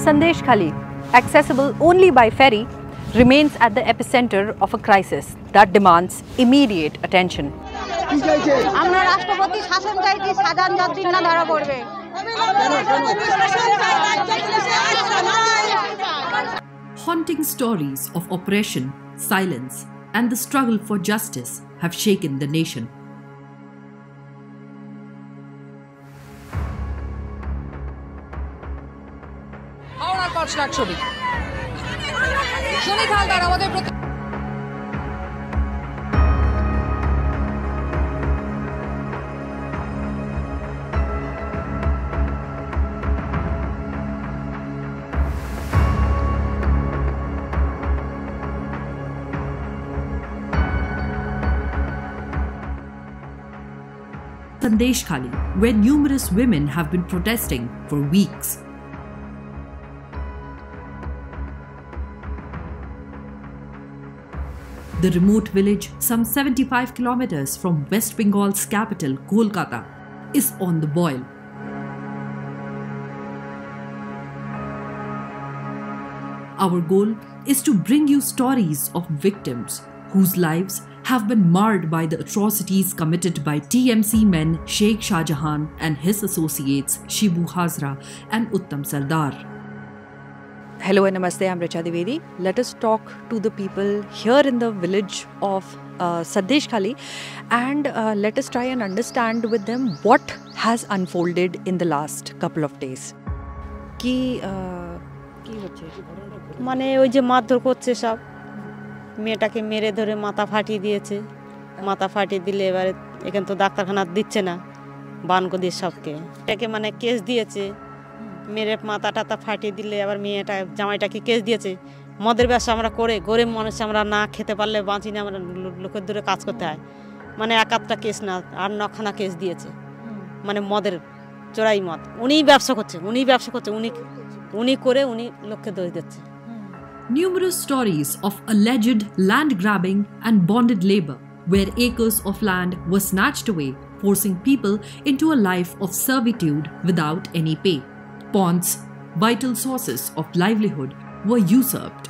Sandesh Khali, accessible only by ferry, remains at the epicenter of a crisis that demands immediate attention. Haunting stories of oppression, silence, and the struggle for justice have shaken the nation. Sandesh Khali, where numerous women have been protesting for weeks. The remote village, some 75 kilometers from West Bengal's capital, Kolkata, is on the boil. Our goal is to bring you stories of victims whose lives have been marred by the atrocities committed by TMC men Sheikh Shah Jahan and his associates Shibu Hazra and Uttam Sardar. Hello and namaste, I'm Richa Dwivedi. Let us talk to the people here in the village of Sandesh Khali and let us try and understand with them what has unfolded in the last couple of days. মানে ওই যে মারধর করছে সব মেয়েটাকে মেরে ধরে মাথা ফাটিয়ে দিয়েছে মাথা ফাটিয়ে দিলে এবারে এখান তো ডাক্তারখানা দিচ্ছে না বানগদি সবকে এটাকে মানে কেস দিয়েছে মেরে মাথা টাতা ফাটিয়ে দিলে আবার মেয়েটা জামাইটাকে কেস দিয়েছে মদের ব্যবসা আমরা করে গরিব মানুষ আমরা না খেতে পারলে বাঁচি না আমরা লোকের দূরে কাজ করতে হয় মানে এক আধটা কেস না আর নখানা কেস দিয়েছে মানে মদের চোরাই মদ উনিই ব্যবসা করছে উনি করে উনি লোককে দোষ দিচ্ছে Numerous stories of alleged land grabbing and bonded labor, where acres of land were snatched away, forcing people into a life of servitude without any pay. Ponds, vital sources of livelihood, were usurped,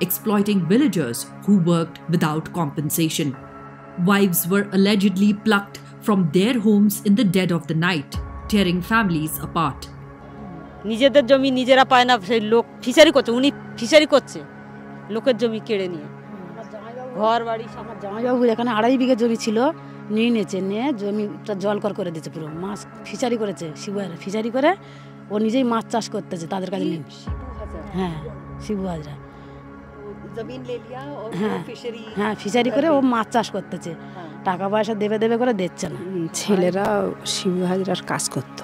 exploiting villagers who worked without compensation. Wives were allegedly plucked from their homes in the dead of the night, tearing families apart. নিজেদের জমি নিজেরা পায় না সেই লোক fishery করছে উনি fishery করছে লোকের জমি কেড়ে নিয়ে ঘর বাড়ি আমার জামাইবাবু এখানে 2.5 বিঘা জমি ছিল নিয়ে নিয়েছে নিয়ে জমিটা জলকর করে দিয়েছে পুরো মাছ ফিশারি করেছে শিবুহাজরা ফিশারি করে ও নিজেই মাছ চাষ করতেছে তাদের কাছে নিয়ে হ্যাঁ শিবু হাজরা জমি ले लिया और फिशरी হ্যাঁ ফিশারি করে ও মাছ চাষ করতেছে টাকা পয়সা দেবে করে দিচ্ছে না ছেলেরা শিবু হাজরার কাজ করত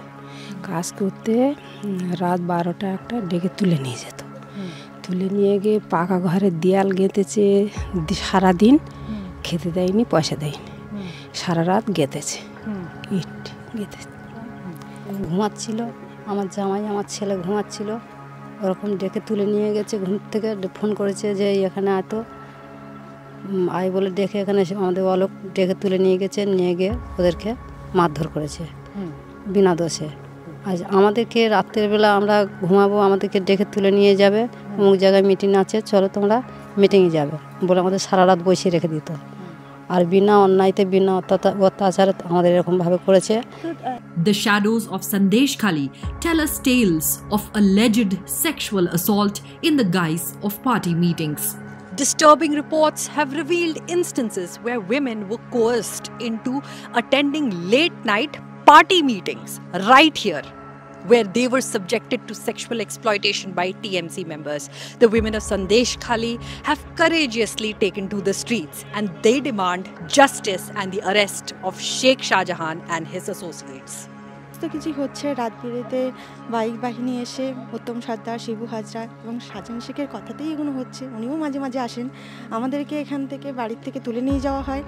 কাজ করতে রাত 12টা একটা ডেকে তুলে নিয়ে যেত তুলে নিয়ে গিয়ে পাকা ঘরের দেয়াল গেঁথেছে সারাদিন খেতে দেয়নি পয়সা দেয়নি সারা রাত গেঁথেছে ইট গেঁথেছে ঘুমাচ্ছিল আমার জামাই আমার ছেলে ঘুমাচ্ছিল ওরকম ডেকে তুলে নিয়ে গেছে ঘুম থেকে ফোন করেছে যে এখানে এত আয় বলে ডেকে এখানে আমাদের অলোক ডেকে তুলে নিয়ে গেছে নিয়ে গিয়ে ওদেরকে মারধর করেছে বিনা দোষে আজ আমাদেরকে রাতের বেলা আমরা ঘুমাবো আমাদেরকে ডেকে তুলে নিয়ে যাবে অমুক জায়গায় মিটিং আছে চলো তোমরা মিটিংয়ে যাবে বলে আমাদের সারা রাত বসিয়ে রেখে দিত আর বিনা অন্যায়তে বিনা অত্যাচারে আমাদের এরকমভাবে করেছে The shadows of Sandesh Khali tell us tales of alleged sexual assault in the guise of party meetings. Disturbing reports have revealed instances where women were coerced into attending late-night party meetings right here, where they were subjected to sexual exploitation by TMC members. The women of Sandesh Khali have courageously taken to the streets and they demand justice and the arrest of Sheikh Shah Jahan and his associates. তো কিছু হচ্ছে রাতবিরেতে bike বাহিনী এসে উত্তম সর্দার শিবু হাজরা এবং সাজান শেখের কথাতেই এগুলো হচ্ছে উনিও মাঝে মাঝে আসেন আমাদেরকে এখান থেকে বাড়ির থেকে তুলে নিয়ে যাওয়া হয়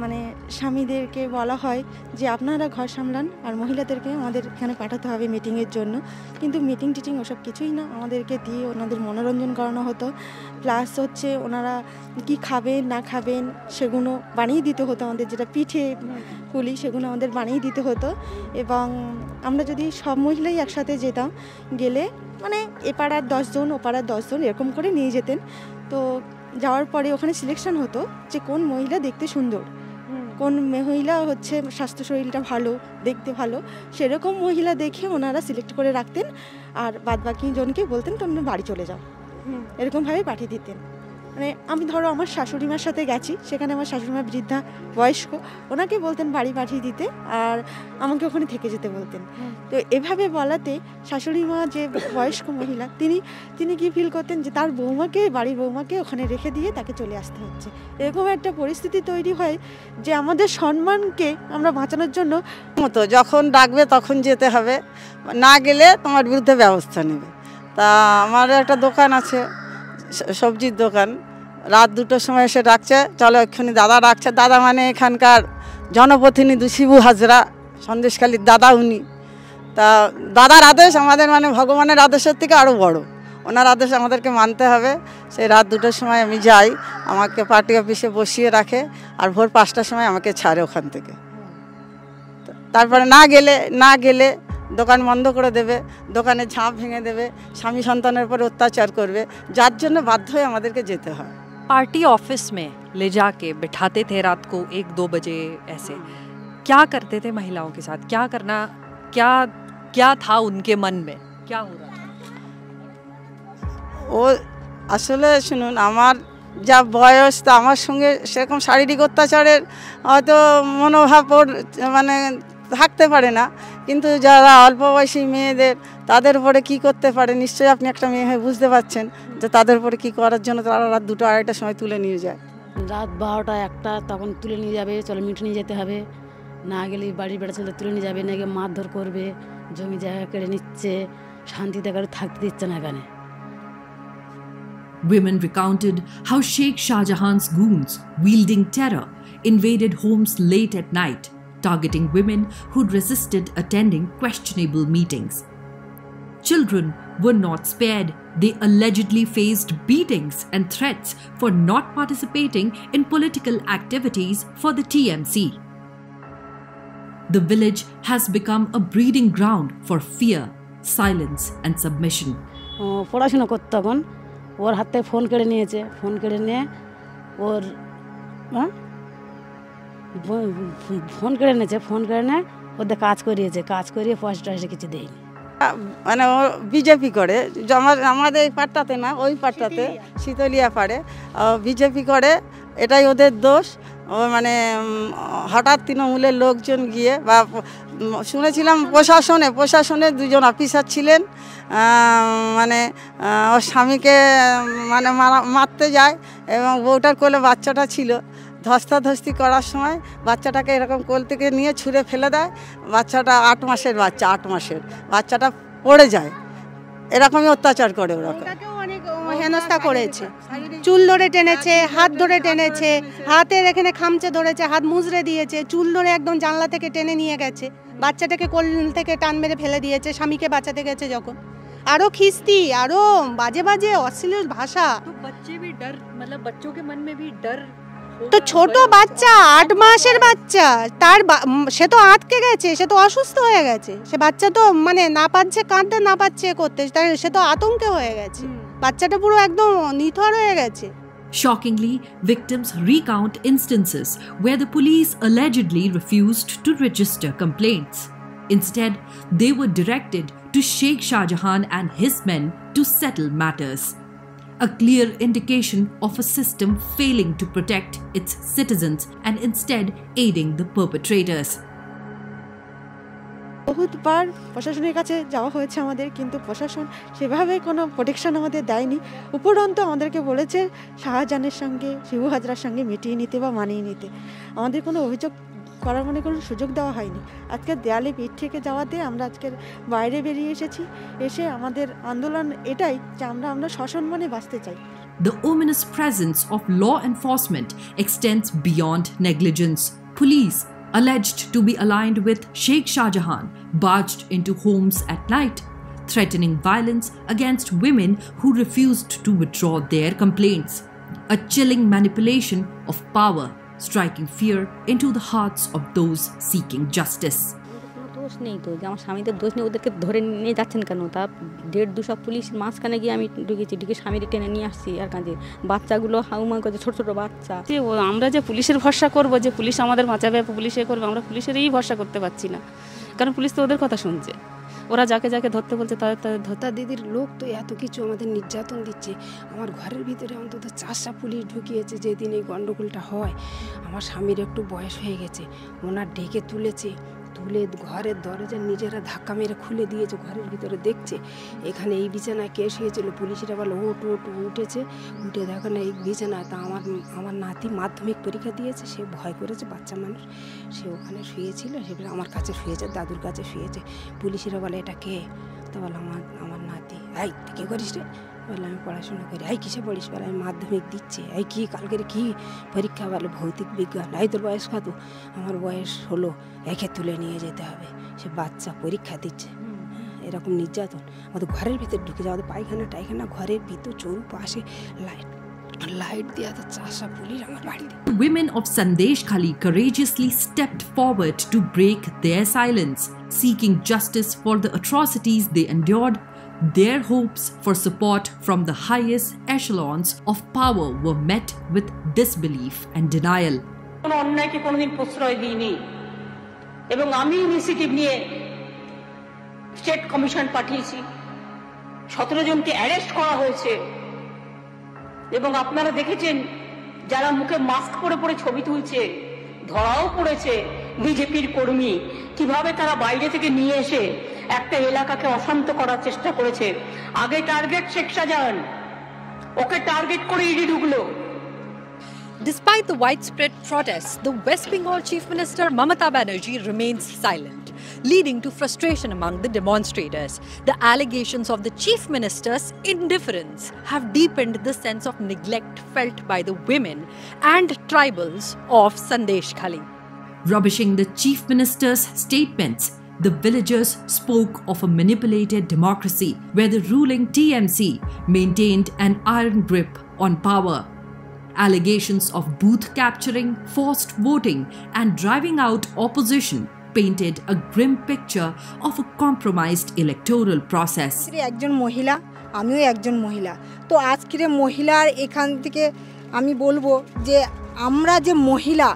মানে স্বামীদেরকে বলা হয় যে আপনারা ঘর সামলান আর মহিলাদেরকে আমাদের এখানে পাঠাতে হবে মিটিংয়ের জন্য কিন্তু মিটিং টিটিং ওসব কিছুই না আমাদেরকে দিয়ে ওনাদের মনোরঞ্জন করানো হতো প্লাস হচ্ছে ওনারা কি খাবেন না খাবেন সেগুলো বানিয়ে দিতে হতো আমাদের যেটা পিঠে কুলি, সেগুলো আমাদের বানিয়ে দিতে হতো। এবং আমরা যদি সব মহিলাই একসাথে যেতাম, গেলে মানে এ পাড়ার 10 জন ও পাড়ার 10 জন এরকম করে নিয়ে যেতেন। তো যাওয়ার পরে ওখানে সিলেকশন হতো যে কোন মহিলা দেখতে সুন্দর, কোন মহিলা হচ্ছে স্বাস্থ্য শরীরটা ভালো, দেখতে ভালো, সেরকম মহিলা দেখে ওনারা সিলেক্ট করে রাখতেন। আর বাদবাকি জনকে বলতেন তোমরা বাড়ি চলে যাও, এরকমভাবে পাঠিয়ে দিতেন। মানে আমি ধরো আমার শাশুড়ি মার সাথে গেছি, সেখানে আমার শাশুড়ি মা বৃদ্ধা বয়স্ক, ওনাকে বলতেন বাড়ি পাঠিয়ে দিতে, আর আমাকে ওখানে থেকে যেতে বলতেন। তো এভাবে বলাতে শাশুড়ি মা যে বয়স্ক মহিলা, তিনি কি ফিল করতেন যে তার বৌমাকে, বাড়ির বৌমাকে ওখানে রেখে দিয়ে তাকে চলে আসতে হচ্ছে। এরকম একটা পরিস্থিতি তৈরি হয় যে আমাদের সম্মানকে আমরা বাঁচানোর জন্য মতো যখন ডাকবে তখন যেতে হবে, না গেলে তোমার বিরুদ্ধে ব্যবস্থা নেবে। তা আমার একটা দোকান আছে, সবজির দোকান, রাত 2টোর সময় এসে ডাকছে, চলো এক্ষুনি দাদা ডাকছে। দাদা মানে এখানকার জনপ্রতিনিধি শিবু হাজরা, সন্দেশখালীর দাদা উনি। তা দাদার আদেশ আমাদের মানে ভগবানের আদেশের থেকে আরও বড়, ওনার আদেশ আমাদেরকে মানতে হবে। সেই রাত 2টোর সময় আমি যাই, আমাকে পার্টি অফিসে বসিয়ে রাখে, আর ভোর 5টার সময় আমাকে ছাড়ে ওখান থেকে। তারপরে না গেলে দোকান বন্ধ করে দেবে, দোকানে ঝাঁপ ভেঙে দেবে, স্বামী সন্তানের উপর অত্যাচার করবে, যার জন্য বাধ্য হয়ে আমাদেরকে যেতে হয়। पार्टी ऑफिस में ले जाके बिठाते थे रात को 1-2 बजे ऐसे, क्या करते थे महिलाओं के साथ? क्या करना, क्या था उनके मन में, क्या हो रहा था? ও আসলে শুনুন, আমার যা বয়স, তা আমার সঙ্গে সেরকম শারীরিক অত্যাচারের হয়তো মনোভাব ওর মানে থাকতে পারে না, কিন্তু যারা অল্প বয়সী মেয়েদের, তাদের উপরে কি করতে পারে নিশ্চয়ই আপনি একটা মেয়ে হয়ে বুঝতে পারছেন যে তাদের উপরে কি করার জন্য তারা রাত 2টো 2:30টার সময় তুলে নিয়ে যায়। রাত 12টা 1টা তখন তুলে নিয়ে যাবে, চলো মিঠে নিয়ে যেতে হবে, না গেলে বাড়ির বেড়া ছেলে তুলে নিয়ে যাবে, না গিয়ে মারধর করবে, জমি জায়গা কেড়ে নিচ্ছে, শান্তিতে কারো থাকতে দিচ্ছে না এখানে। Women recounted how Sheikh Shah Jahan's goons, wielding terror, invaded homes late at night, targeting women who'd resisted attending questionable meetings. Children were not spared. They allegedly faced beatings and threats for not participating in political activities for the TMC. The village has become a breeding ground for fear, silence, and submission. পড়াশোনা করতে তখন ওর হাত থেকে phone কেড়ে নিয়েছে, phone কেড়ে নিয়ে ওর phone কেড়ে নিয়েছে, ফোন কেড়ে নিয়ে ওদের কাজ করিয়েছে, কাজ করিয়ে পয়সা কিছু দেয়নি। মানে ও বিজেপি করে, আমাদের এই পাড়টাতে না, ওই পাড়টাতে শীতলিয়া পাড়ে বিজেপি করে, এটাই ওদের দোষ। ও মানে হঠাৎ তৃণমূলের লোকজন গিয়ে, বা শুনেছিলাম প্রশাসনে 2জন অফিসার ছিলেন, মানে ওর স্বামীকে মানে মারতে যায়, এবং বউটার কোলে বাচ্চাটা ছিল, ধস্তাধস্তি করার সময় বাচ্চাটাকে এরকম কোল থেকে নিয়ে ছুঁড়ে ফেলে দেয়। বাচ্চাটা 8 মাসের বাচ্চাটা পড়ে যায়। এরকমই অত্যাচার করে ওরা। অনেক হেনস্থা করেছে, চুল ধরে টেনেছে, হাত ধরে টেনেছে, হাতের এখানে খামচে ধরেছে, হাত মুজড়ে দিয়েছে, চুল ধরে একদম জানলা থেকে টেনে নিয়ে গেছে, বাচ্চাটাকে কোল থেকে টান মেরে ফেলে দিয়েছে, স্বামীকে বাঁচাতে গেছে যখন। আরো খিস্তি, আরো বাজে বাজে অশ্লীল ভাষা। तो बच्चे भी डर, मतलब बच्चों के मन में भी डर। তো ছোট বাচ্চা, 8 মাসের বাচ্চা, তার সে তো আটকে গেছে, সে তো অসুস্থ হয়ে গেছে, সে বাচ্চা তো মানে না পাচ্ছে কাঁদতে, না পাচ্ছে করতে, তাই সে তো আতঙ্কে হয়ে গেছে, বাচ্চাটা পুরো একদম নিথর হয়ে গেছে। Shockingly, victims recount instances where the police allegedly refused to register complaints. Instead, they were directed to Sheikh Shah Jahan and his men to settle matters. A clear indication of a system failing to protect its citizens and instead aiding the perpetrators. বহুতবার প্রশাসনের কাছে যাওয়া হয়েছে আমাদের, কিন্তু প্রশাসন সেভাবে কোনো protection আমাদের দেয়নি। উপরন্তু আমাদেরকে বলেছে শাহজাহানের সঙ্গে, শিবু হাজরার সঙ্গে মিটিয়ে নিতে বা মানিয়ে নিতে। আমাদের কোনো অভিযোগ করার মানে কোনো সুযোগ দেওয়া হয়নি। আজকে দেয়ালে পিঠ থেকে যাওয়াতে আমরা আজকের বাইরে বেরিয়ে এসেছি। এসে আমাদের আন্দোলন এটাই যে আমরা সসম্মানে বাঁচতে চাই। The ominous presence of law enforcement extends beyond negligence. Police, alleged to be aligned with Sheikh Shah Jahan, barged into homes at night, threatening violence against women who refused to withdraw their complaints. A chilling manipulation of power striking fear into the hearts of those seeking justice. দোষ নেই তো, যে আমার স্বামীদের দোষ নেই, ওদেরকে ধরে নিয়ে যাচ্ছেন কেন? তা 150-200 পুলিশ মাঝখানে গিয়ে আমি ঢুকেছি, ঢুকে স্বামীকে টেনে নিয়ে আসছি। আর কাজে বাচ্চাগুলো হাউমা করছে, ছোট ছোট বাচ্চা। আমরা যে পুলিশের ভরসা করব, যে পুলিশ আমাদের বাঁচাবে, পুলিশে করবে, আমরা পুলিশেরই ভরসা করতে পারছি না, কারণ পুলিশ তো ওদের কথা শুনছে। ওরা যাকে যাকে ধরতে বলছে তাদের ধতা দিদির লোক তো এত কিছু আমাদের নির্যাতন দিচ্ছে। আমার ঘরের ভিতরে অন্তত 4টা পুলিশ ঢুকিয়েছে যেদিন এই গণ্ডগোলটা হয়। আমার স্বামীর একটু বয়স হয়ে গেছে, ওনার ডেকে তুলেছে, তুলে ঘরের দরজা নিজেরা ধাক্কা মেরে খুলে দিয়েছে, ঘরের ভিতরে দেখছে এখানে এই বিছানায় কে শুয়েছিল। পুলিশরা বলে উঠেছে, উঠে দেখো না এই বিছানায়। তা আমার নাতি মাধ্যমিক পরীক্ষা দিয়েছে, সে ভয় করেছে, বাচ্চা মানুষ, সে ওখানে শুয়েছিল, সেটা আমার কাছে শুয়েছে, দাদুর কাছে শুয়েছে। পুলিশরা বলে এটা কে? তা বলে আমার নাতি। এই তুই কী করিস রে? বলে আমি পড়াশোনা করি। এই কিসে পড়িস? বলে আমি মাধ্যমিক দিচ্ছি। এই কী কালকের কী পরীক্ষা? বলে ভৌতিক বিজ্ঞান। এই তোর বয়স কত? আমার বয়স 16। একে তুলে নিয়ে যেতে হবে, সে বাচ্চা পরীক্ষা দিচ্ছে। এরকম নির্যাতন আমাদের ঘরের ভিতরে ঢুকে যাওয়া, পায়খানা টাইখানা ঘরের ভিতর, চৌপাশে লাইট দেওয়া, তো 4টা পুলিশ আমার বাড়িতে। Women of Sandesh Khali courageously stepped forward to break their silence, seeking justice for the atrocities they endured. Their hopes for support from the highest echelons of power were met with disbelief and denial. কোনো অন্যায়কে কোনোদিন প্রশ্রয় দিইনি, এবং আমি initiative নিয়ে state commission পাঠিয়েছি। 17 জনকে অ্যারেস্ট করা হয়েছে, এবং আপনারা দেখেছেন যারা মুখে মাস্ক পরে পরে ছবি তুলছে, ধরাও পড়েছে বিজেপির কর্মী, কিভাবে তারা বাইরে থেকে নিয়ে এসে একটা এলাকাকে অশান্ত করার চেষ্টা করেছে। আগে টার্গেট শেখ শাহজাহান, ওকে টার্গেট করে ইডি ঢুকলো। Despite the widespread protests, the West Bengal Chief Minister Mamata Banerjee remains silent, leading to frustration among the demonstrators. The allegations of the Chief Minister's indifference have deepened the sense of neglect felt by the women and tribals of Sandesh Khali. Rubbishing the Chief Minister's statements, the villagers spoke of a manipulated democracy where the ruling TMC maintained an iron grip on power. Allegations of booth capturing, forced voting, and driving out opposition painted a grim picture of a compromised electoral process. একজন মহিলা, আমিও একজন মহিলা, তো আজকের মহিলার এখান থেকে আমি বলবো যে আমরা যে মহিলা,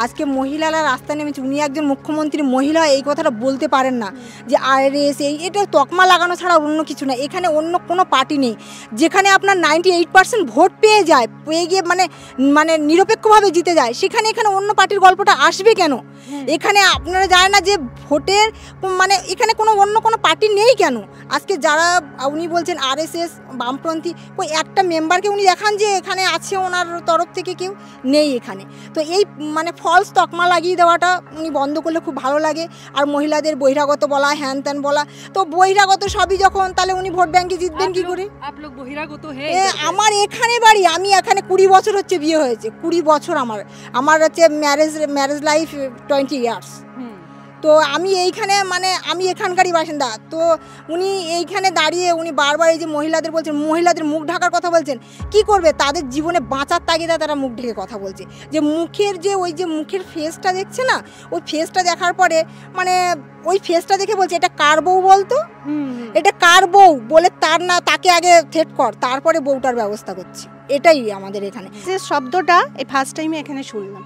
আজকে মহিলারা রাস্তায় নেমেছে। উনি একজন মুখ্যমন্ত্রী, মহিলা এই কথাটা বলতে পারেন না যে আরএস এটা তকমা লাগানো ছাড়া অন্য কিছু না। এখানে অন্য কোনো পার্টি নেই যেখানে আপনার 98% ভোট পেয়ে যায়, পেয়ে গিয়ে মানে নিরপেক্ষভাবে জিতে যায়, সেখানে এখানে অন্য পার্টির গল্পটা আসবে কেন? এখানে আপনারা জানেন না যে ভোটের এখানে অন্য কোনো পার্টি নেই কেন? আজকে যারা উনি বলছেন আরএসএস বামপন্থী, ওই একটা মেম্বারকে উনি দেখান যে এখানে আছে ওনার তরফ থেকে কেউ নেই এখানে। তো এই ফলস তকমা লাগিয়ে দেওয়াটা উনি বন্ধ করলে খুব ভালো লাগে। আর মহিলাদের বহিরাগত বলা, হ্যান ত্যান বলা, তো বহিরাগত সবই যখন, তাহলে উনি ভোট ব্যাংকে জিতবেন কি করে? আমার এখানে বাড়ি, আমি এখানে 20 বছর হচ্ছে বিয়ে হয়েছে, 20 বছর আমার হচ্ছে ম্যারেজ লাইফ 20 ইয়ার্স। তো আমি এইখানে আমি এখানকারই বাসিন্দা। তো উনি এইখানে দাঁড়িয়ে উনি বারবার এই যে মহিলাদের বলছেন, মহিলাদের মুখ ঢাকার কথা বলছেন। কি করবে? তাদের জীবনে বাঁচার তাগিদা তারা মুখ ঢেকে কথা বলছে। যে মুখের ওই যে মুখের ফেসটা দেখছে না, ওই ফেসটা দেখার পরে ওই ফেসটা দেখে বলছে এটা কার বউ বলতো, এটা কার বউ বলে তাকে আগে থ্রেট কর, তারপরে বউটার ব্যবস্থা করছি। এটাই আমাদের এখানে যে শব্দটা এই ফার্স্ট টাইমে এখানে শুনলাম।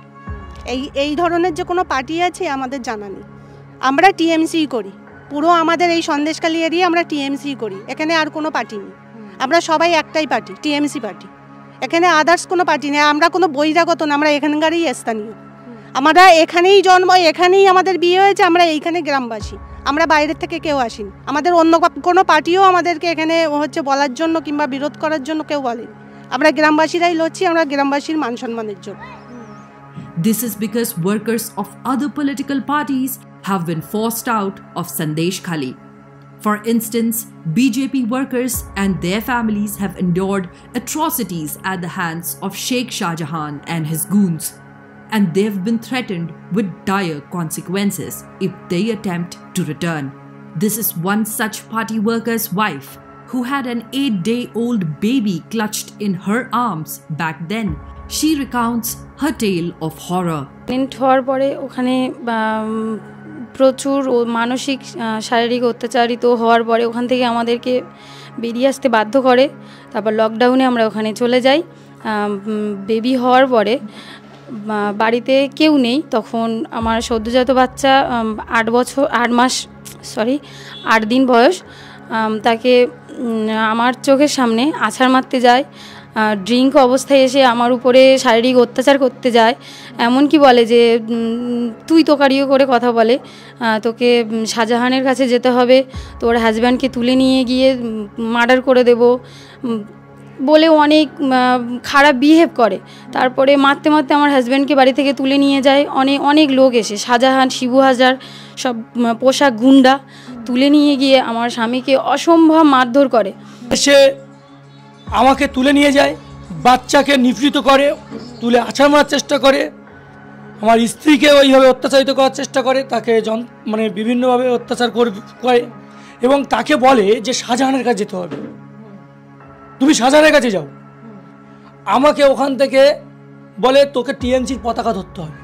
এই ধরনের যে কোনো পার্টি আছে আমাদের জানা নেই। আমরা টিএমসি করি, পুরো আমাদের এই সন্দেশখালী এরিয়া আমরা টিএমসি করি, এখানে আর কোনো পার্টি নেই। আমরা সবাই একটাই পার্টি, টিএমসি পার্টি। এখানে আদার্স কোনো পার্টি নেই। আমরা কোনো বহিরাগত না, আমরা এখানকারই স্থানীয়। আমরা এখানেই জন্ম, এখানেই আমাদের বিয়ে হয়েছে, আমরা এইখানে গ্রামবাসী, আমরা বাইরের থেকে কেউ আসিনি। আমাদের অন্য কোনো পার্টিও আমাদেরকে এখানে বলার জন্য কিংবা বিরোধ করার জন্য কেউ বলেনি। আমরা গ্রামবাসীরাই লড়ছি, আমরা গ্রামবাসীর মান সম্মানের জন্য। This is because workers of other political parties have been forced out of Sandesh Khali. For instance, BJP workers and their families have endured atrocities at the hands of Sheikh Shahjahan and his goons, and they have been threatened with dire consequences if they attempt to return. This is one such party worker's wife who had an 8-day-old baby clutched in her arms back then. She recounts her tale of horror. Pregnant হওয়ার পরে ওখানে প্রচুর মানসিক শারীরিক অত্যাচারিত হওয়ার পরে ওখান থেকে আমাদেরকে বেরিয়ে আসতে বাধ্য করে। তারপর লকডাউনে আমরা ওখানে চলে যাই। বেবি হওয়ার পরে বাড়িতে কেউ নেই, তখন আমার সদ্যজাত বাচ্চা 8 দিন বয়স, তাকে আমার চোখের সামনে আছাড় মারতে যায়, ড্রিঙ্ক অবস্থায় এসে আমার উপরে শারীরিক অত্যাচার করতে যায়, এমনকি বলে যে তুই তোকারিও করে কথা বলে, তোকে শাহজাহানের কাছে যেতে হবে, তোর হাজব্যান্ডকে তুলে নিয়ে গিয়ে মার্ডার করে দেব বলে অনেক খারাপ বিহেভ করে। তারপরে মারতে মারতে আমার হাজব্যান্ডকে বাড়ি থেকে তুলে নিয়ে যায় অনেক লোক এসে, শাহজাহান, শিবু হাজরা, সব পোশাক গুন্ডা তুলে নিয়ে গিয়ে আমার স্বামীকে অসম্ভব মারধর করে। সে আমাকে তুলে নিয়ে যায়, বাচ্চাকে নিপীড়িত করে, তুলে আছাড় মারার চেষ্টা করে, আমার স্ত্রীকে ওইভাবে অত্যাচারিত করার চেষ্টা করে, তাকে মানে বিভিন্নভাবে অত্যাচার করে এবং তাকে বলে যে শাহজাহানের কাছে যেতে হবে, তুমি শাহজাহানের কাছে যাও। আমাকে ওখান থেকে বলে তোকে টিএমসির পতাকা ধরতে হবে,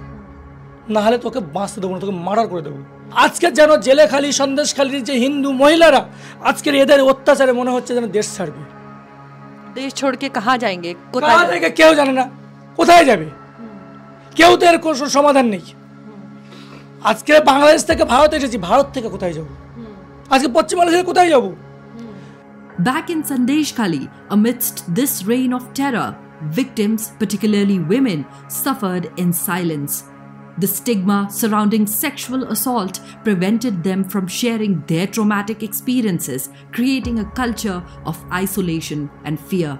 না হলে তোকে বাঁচতে দেবো না, তোকে মার্ডার করে দেবো। আজকে যেন জেলেখালি সন্দেশখালির যে হিন্দু মহিলারা আজকের এদের অত্যাচারে মনে হচ্ছে যেন দেশ ছাড়বে। দেশ छोड़ के कहाँ जाएंगे? কোথায় থেকে কেউ জানে না, কোথায় যাবে কেউ, তো এর কোনো সমাধান নেই। আজকে বাংলাদেশ থেকে ভারত এসেছি, ভারত থেকে কোথায় যাব? আজকে পশ্চিম বাংলাদেশে কোথায় যাব? Back in Sandeshkhali, amidst this reign of terror, victims, particularly women, suffered in silence. The stigma surrounding sexual assault prevented them from sharing their traumatic experiences, creating a culture of isolation and fear.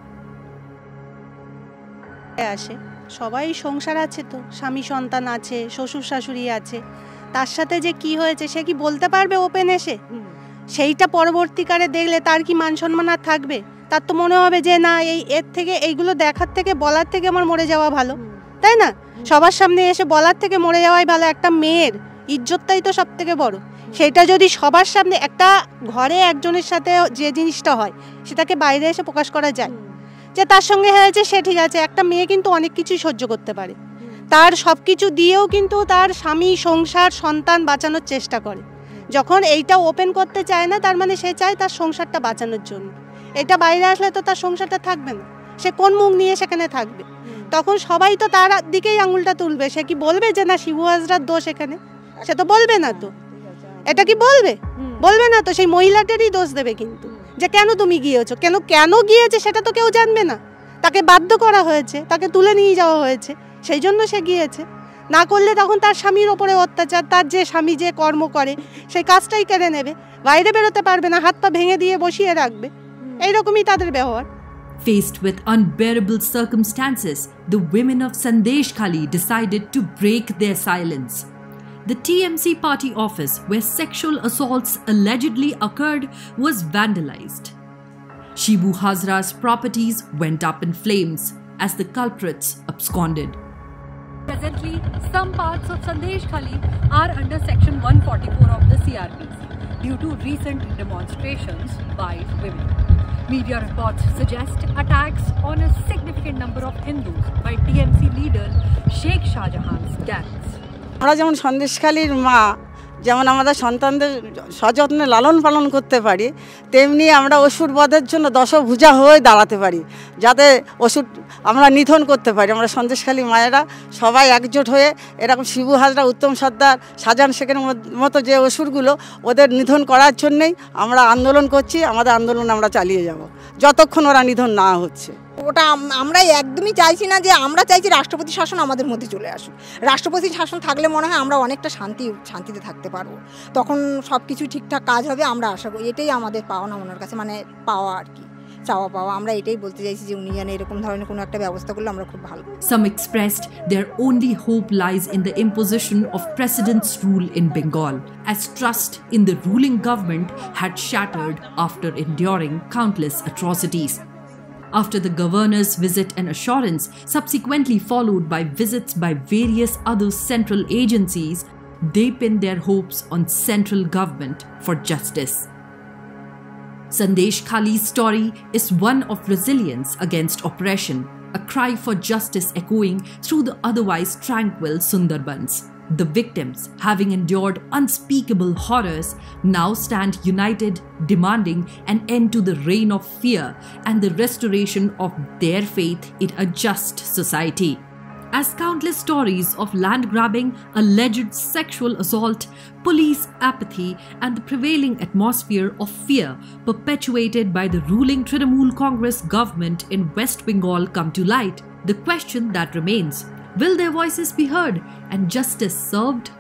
সবাই সংসার আছে, তো স্বামী সন্তান আছে, শ্বশুর শাশুড়ি আছে, তার সাথে যে কি হয়েছে সে কি বলতে পারবে ওপেন এসে? সেইটা পরবর্তীকালে দেখলে তার কি মান সম্মান আর থাকবে? তার তো মনে হবে যে না, এর থেকে এইগুলো দেখার থেকে বলার থেকে আমার মরে যাওয়া ভালো, তাই না? সবার সামনে এসে বলার থেকে মরে যাওয়াই ভালো। একটা মেয়ের ইজ্জতটাই তো সব থেকে বড়। সেটা যদি সবার সামনে, একটা ঘরে একজনের সাথে যে জিনিসটা হয় সেটাকে বাইরে এসে প্রকাশ করা যায়, যে তার সঙ্গে হয়েছে সে ঠিক আছে। একটা মেয়ে কিন্তু অনেক কিছুই সহ্য করতে পারে, তার সব কিছু দিয়েও কিন্তু তার স্বামী, সংসার, সন্তান বাঁচানোর চেষ্টা করে। যখন এইটা ওপেন করতে চায় না, তার মানে সে চায় তার সংসারটা বাঁচানোর জন্য। এটা বাইরে আসলে তো তার সংসারটা থাকবে না, সে কোন মুখ নিয়ে সেখানে থাকবে? তখন সবাই তো তার দিকেই আঙুলটা তুলবে। সে কি বলবে যে না শিবু হাজরার দোষ এখানে? সে তো বলবে না। তো এটা কি বলবে? বলবে না তো, সেই মহিলাটারই দোষ দেবে কিন্তু, যে কেন তুমি গিয়েছো, কেন গিয়েছে সেটা তো কেউ জানবে না। তাকে বাধ্য করা হয়েছে, তাকে তুলে নিয়ে যাওয়া হয়েছে, সেই জন্য সে গিয়েছে। না করলে তখন তার স্বামীর ওপরে অত্যাচার, তার যে স্বামী যে কর্ম করে সেই কাজটাই কেড়ে নেবে, বাইরে বেরোতে পারবে না, হাত পা ভেঙে দিয়ে বসিয়ে রাখবে। এইরকমই তাদের ব্যবহার। Faced with unbearable circumstances, the women of Sandeshkhali decided to break their silence. The TMC party office where sexual assaults allegedly occurred was vandalized. Shibu Hazra's properties went up in flames as the culprits absconded. Presently, some parts of Sandeshkhali are under Section 144 of the CRPC due to recent demonstrations by women. Media reports suggest attacks on a significant number of Hindus by TMC leader Sheikh Shahjahan's gangs. আমরা যেমন সন্দেশখালীর মা, যেমন আমাদের সন্তানদের সযত্নে লালন পালন করতে পারি, তেমনি আমরা অসুর বধের জন্য দশভুজা হয়ে দাঁড়াতে পারি, যাতে অসুর আমরা নিধন করতে পারি। আমরা সন্দেশখালী মায়েরা সবাই একজোট হয়ে এরকম শিবু হাজরা, উত্তম সর্দার, শাহজাহান শেখের মতো যে অসুরগুলো, ওদের নিধন করার জন্যেই আমরা আন্দোলন করছি। আমাদের আন্দোলন আমরা চালিয়ে যাব যতক্ষণ ওরা নিধন না হচ্ছে। ওটা আমরা একদমই চাইছি না, যে আমরা চাইছি রাষ্ট্রপতি শাসন আমাদের মধ্যে চলে আসুক। রাষ্ট্রপতি শাসন থাকলে মনে হয় আমরা অনেকটা শান্তিতে থাকতে পারবো, তখন সব কিছু ঠিকঠাক কাজ হবে আমরা আশা করি। এটাই আমাদের পাওনা ওনার কাছে, মানে পাওয়া আর কি, চাওয়া পাওয়া। আমরা এটাই বলতে চাইছি যে উনি যেন এরকম ধরনের কোনো একটা ব্যবস্থা করলে আমরা খুব ভালো। Some expressed their only hope lies in the imposition of President's rule in Bengal, as trust in the ruling government had shattered after enduring countless atrocities. After the governor's visit and assurance, subsequently followed by visits by various other central agencies, they pinned their hopes on central government for justice. Sandeshkhali's story is one of resilience against oppression, a cry for justice echoing through the otherwise tranquil Sundarbans. The victims, having endured unspeakable horrors, now stand united, demanding an end to the reign of fear and the restoration of their faith in a just society. As countless stories of land grabbing, alleged sexual assault, police apathy, and the prevailing atmosphere of fear perpetuated by the ruling Trinamool Congress government in West Bengal come to light, the question that remains: will their voices be heard and justice served?